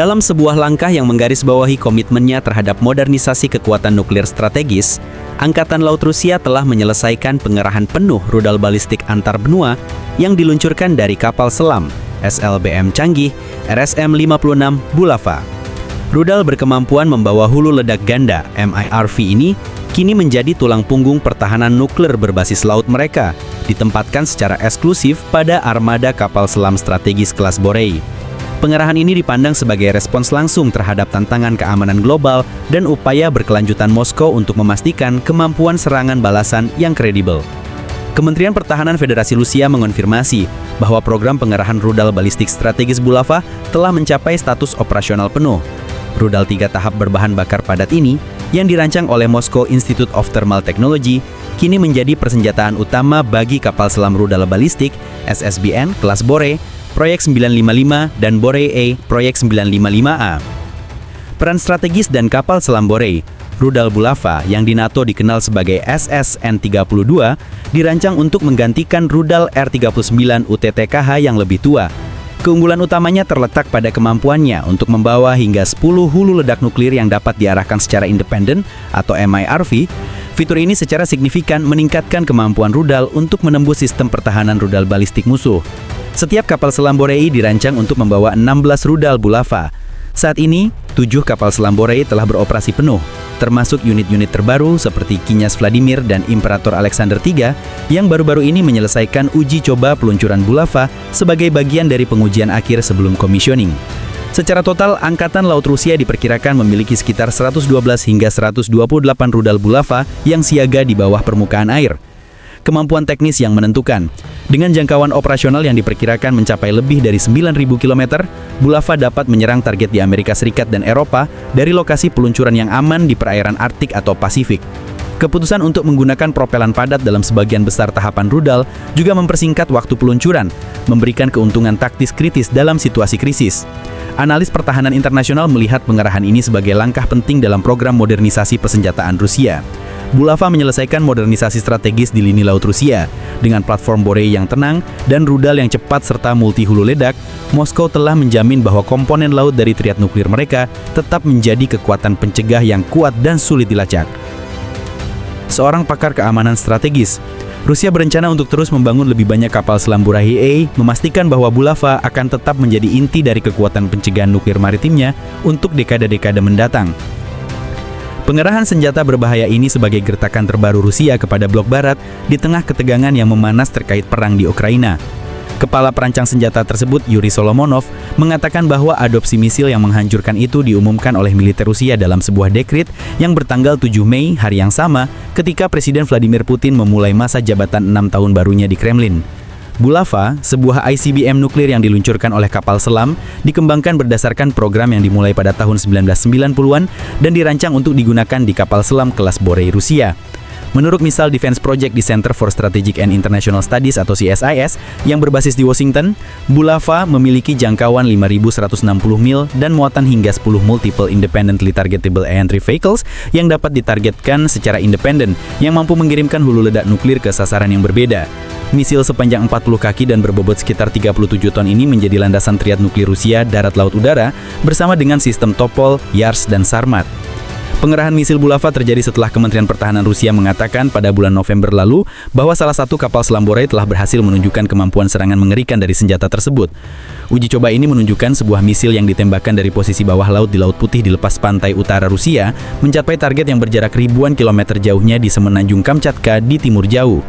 Dalam sebuah langkah yang menggarisbawahi komitmennya terhadap modernisasi kekuatan nuklir strategis, Angkatan Laut Rusia telah menyelesaikan pengerahan penuh rudal balistik antar benua yang diluncurkan dari kapal selam SLBM canggih RSM-56 Bulava. Rudal berkemampuan membawa hulu ledak ganda MIRV ini kini menjadi tulang punggung pertahanan nuklir berbasis laut mereka, ditempatkan secara eksklusif pada armada kapal selam strategis kelas Borei. Pengerahan ini dipandang sebagai respons langsung terhadap tantangan keamanan global dan upaya berkelanjutan Moskow untuk memastikan kemampuan serangan balasan yang kredibel. Kementerian Pertahanan Federasi Rusia mengonfirmasi bahwa program pengerahan rudal balistik strategis Bulava telah mencapai status operasional penuh. Rudal 3 tahap berbahan bakar padat ini, yang dirancang oleh Moscow Institute of Thermal Technology, kini menjadi persenjataan utama bagi kapal selam rudal balistik SSBN kelas Borei, Proyek 955 dan Borei A Proyek 955A. Peran strategis dan kapal selam Borei, rudal Bulava yang di NATO dikenal sebagai SSN-32, dirancang untuk menggantikan rudal R-39 UTTKH yang lebih tua. Keunggulan utamanya terletak pada kemampuannya untuk membawa hingga 10 hulu ledak nuklir yang dapat diarahkan secara independen atau MIRV. Fitur ini secara signifikan meningkatkan kemampuan rudal untuk menembus sistem pertahanan rudal balistik musuh. Setiap kapal selam Borei dirancang untuk membawa 16 rudal Bulava. Saat ini, 7 kapal selam Borei telah beroperasi penuh, termasuk unit-unit terbaru seperti Knyaz Vladimir dan Imperator Alexander III yang baru-baru ini menyelesaikan uji coba peluncuran Bulava sebagai bagian dari pengujian akhir sebelum commissioning. Secara total, Angkatan Laut Rusia diperkirakan memiliki sekitar 112 hingga 128 rudal Bulava yang siaga di bawah permukaan air. Kemampuan teknis yang menentukan. Dengan jangkauan operasional yang diperkirakan mencapai lebih dari 9.000 km, Bulava dapat menyerang target di Amerika Serikat dan Eropa dari lokasi peluncuran yang aman di perairan Arktik atau Pasifik. Keputusan untuk menggunakan propelan padat dalam sebagian besar tahapan rudal juga mempersingkat waktu peluncuran, memberikan keuntungan taktis kritis dalam situasi krisis. Analis pertahanan internasional melihat pengerahan ini sebagai langkah penting dalam program modernisasi persenjataan Rusia. Bulava menyelesaikan modernisasi strategis di lini laut Rusia. Dengan platform Borei yang tenang dan rudal yang cepat serta multi hulu ledak, Moskow telah menjamin bahwa komponen laut dari triad nuklir mereka tetap menjadi kekuatan pencegah yang kuat dan sulit dilacak. Seorang pakar keamanan strategis, Rusia berencana untuk terus membangun lebih banyak kapal selam Borei A, memastikan bahwa Bulava akan tetap menjadi inti dari kekuatan pencegahan nuklir maritimnya untuk dekade-dekade mendatang. Pengerahan senjata berbahaya ini sebagai gertakan terbaru Rusia kepada blok barat di tengah ketegangan yang memanas terkait perang di Ukraina. Kepala perancang senjata tersebut, Yuri Solomonov, mengatakan bahwa adopsi misil yang menghancurkan itu diumumkan oleh militer Rusia dalam sebuah dekret yang bertanggal 7 Mei, hari yang sama, ketika Presiden Vladimir Putin memulai masa jabatan 6 tahun barunya di Kremlin. Bulava, sebuah ICBM nuklir yang diluncurkan oleh kapal selam, dikembangkan berdasarkan program yang dimulai pada tahun 1990-an dan dirancang untuk digunakan di kapal selam kelas Borei Rusia. Menurut Missile Defense Project di Center for Strategic and International Studies atau CSIS yang berbasis di Washington, Bulava memiliki jangkauan 5.160 mil dan muatan hingga 10 multiple independently targetable entry vehicles yang dapat ditargetkan secara independen yang mampu mengirimkan hulu ledak nuklir ke sasaran yang berbeda. Misil sepanjang 40 kaki dan berbobot sekitar 37 ton ini menjadi landasan triad nuklir Rusia darat-laut-udara bersama dengan sistem Topol, Yars, dan Sarmat. Pengerahan misil Bulava terjadi setelah Kementerian Pertahanan Rusia mengatakan pada bulan November lalu bahwa salah satu kapal selam Borei telah berhasil menunjukkan kemampuan serangan mengerikan dari senjata tersebut. Uji coba ini menunjukkan sebuah misil yang ditembakkan dari posisi bawah laut di Laut Putih di lepas pantai utara Rusia mencapai target yang berjarak ribuan kilometer jauhnya di semenanjung Kamchatka di timur jauh.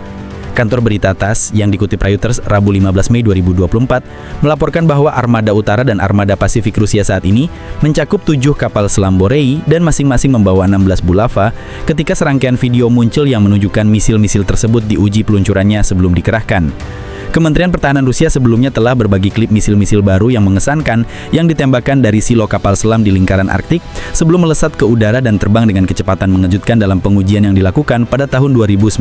Kantor berita TASS yang dikutip Reuters Rabu 15 Mei 2024 melaporkan bahwa Armada Utara dan Armada Pasifik Rusia saat ini mencakup 7 kapal selam Borei dan masing-masing membawa 16 Bulava ketika serangkaian video muncul yang menunjukkan misil-misil tersebut diuji peluncurannya sebelum dikerahkan. Kementerian Pertahanan Rusia sebelumnya telah berbagi klip misil-misil baru yang mengesankan yang ditembakkan dari silo kapal selam di lingkaran Arktik sebelum melesat ke udara dan terbang dengan kecepatan mengejutkan dalam pengujian yang dilakukan pada tahun 2019.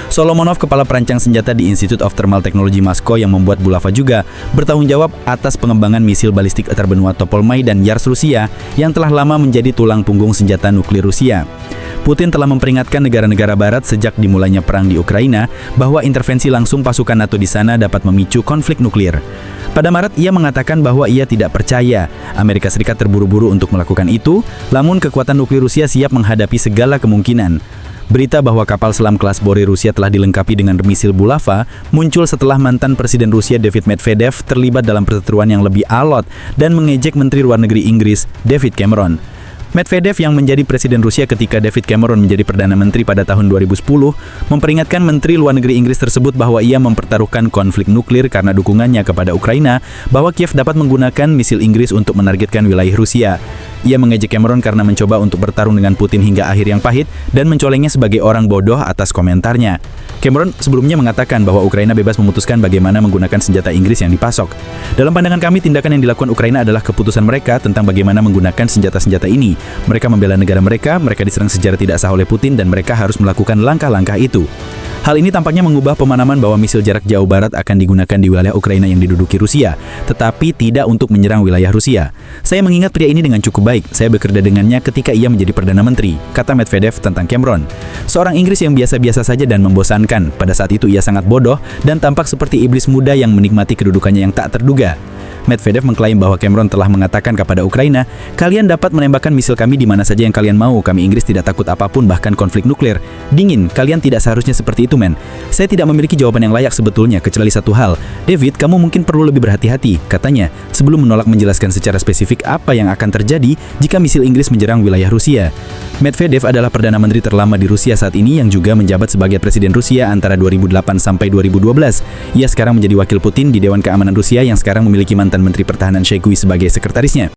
Solomonov, kepala perancang senjata di Institute of Thermal Technology Moskow yang membuat Bulava juga, bertanggung jawab atas pengembangan misil balistik terbenua Topolmai dan Yars Rusia yang telah lama menjadi tulang punggung senjata nuklir Rusia. Putin telah memperingatkan negara-negara barat sejak dimulainya perang di Ukraina bahwa intervensi langsung pasukan NATO di sana dapat memicu konflik nuklir. Pada Maret, ia mengatakan bahwa ia tidak percaya Amerika Serikat terburu-buru untuk melakukan itu, namun kekuatan nuklir Rusia siap menghadapi segala kemungkinan. Berita bahwa kapal selam kelas Boris Rusia telah dilengkapi dengan misil Bulava muncul setelah mantan Presiden Rusia David Medvedev terlibat dalam perseteruan yang lebih alot dan mengejek Menteri Luar Negeri Inggris David Cameron. Medvedev yang menjadi Presiden Rusia ketika David Cameron menjadi Perdana Menteri pada tahun 2010 memperingatkan Menteri Luar Negeri Inggris tersebut bahwa ia mempertaruhkan konflik nuklir karena dukungannya kepada Ukraina, bahwa Kiev dapat menggunakan misil Inggris untuk menargetkan wilayah Rusia. Ia mengejek Cameron karena mencoba untuk bertarung dengan Putin hingga akhir yang pahit dan mencolengnya sebagai orang bodoh atas komentarnya. Cameron sebelumnya mengatakan bahwa Ukraina bebas memutuskan bagaimana menggunakan senjata Inggris yang dipasok. Dalam pandangan kami, tindakan yang dilakukan Ukraina adalah keputusan mereka tentang bagaimana menggunakan senjata-senjata ini. Mereka membela negara mereka diserang secara tidak sah oleh Putin dan mereka harus melakukan langkah-langkah itu. Hal ini tampaknya mengubah pemahaman bahwa misil jarak jauh barat akan digunakan di wilayah Ukraina yang diduduki Rusia, tetapi tidak untuk menyerang wilayah Rusia. Saya mengingat pria ini dengan cukup baik. Saya bekerja dengannya ketika ia menjadi Perdana Menteri, kata Medvedev tentang Cameron. Seorang Inggris yang biasa-biasa saja dan membosankan. Pada saat itu ia sangat bodoh dan tampak seperti iblis muda yang menikmati kedudukannya yang tak terduga. Medvedev mengklaim bahwa Cameron telah mengatakan kepada Ukraina, "Kalian dapat menembakkan misil kami di mana saja yang kalian mau. Kami Inggris tidak takut apapun, bahkan konflik nuklir. Dingin, kalian tidak seharusnya seperti itu, men." Saya tidak memiliki jawaban yang layak sebetulnya, kecuali satu hal. "David, kamu mungkin perlu lebih berhati-hati," katanya, sebelum menolak menjelaskan secara spesifik apa yang akan terjadi jika misil Inggris menyerang wilayah Rusia. Medvedev adalah Perdana Menteri terlama di Rusia saat ini yang juga menjabat sebagai Presiden Rusia antara 2008 sampai 2012. Ia sekarang menjadi wakil Putin di Dewan Keamanan Rusia yang sekarang memiliki mantan Menteri Pertahanan Shoigu sebagai sekretarisnya.